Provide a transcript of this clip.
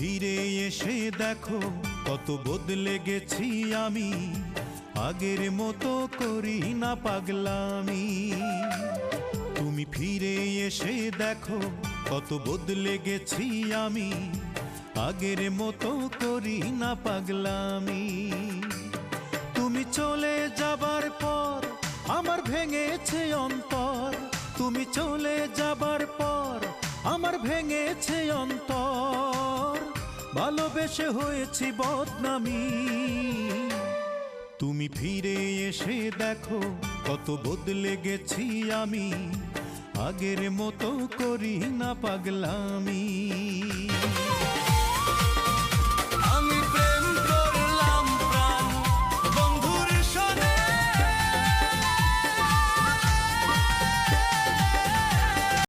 ফিরে এসে দেখো কত বদলে গেছি আমি, আগের মতো করি না পাগলামি। তুমি ফিরে এসে দেখো কত বদলে গেছি আমি, আগের মতো করি না পাগলামি। তুমি চলে যাবার পর আমার ভেঙেছে অন্তর, তুমি চলে যাবার পর আমার ভেঙেছে অন্তর, ভালোবেসে হয়েছি বদনামি। তুমি ফিরে এসে দেখো কত বদলে গেছি আমি, আগের মতো করি না পাগলামি।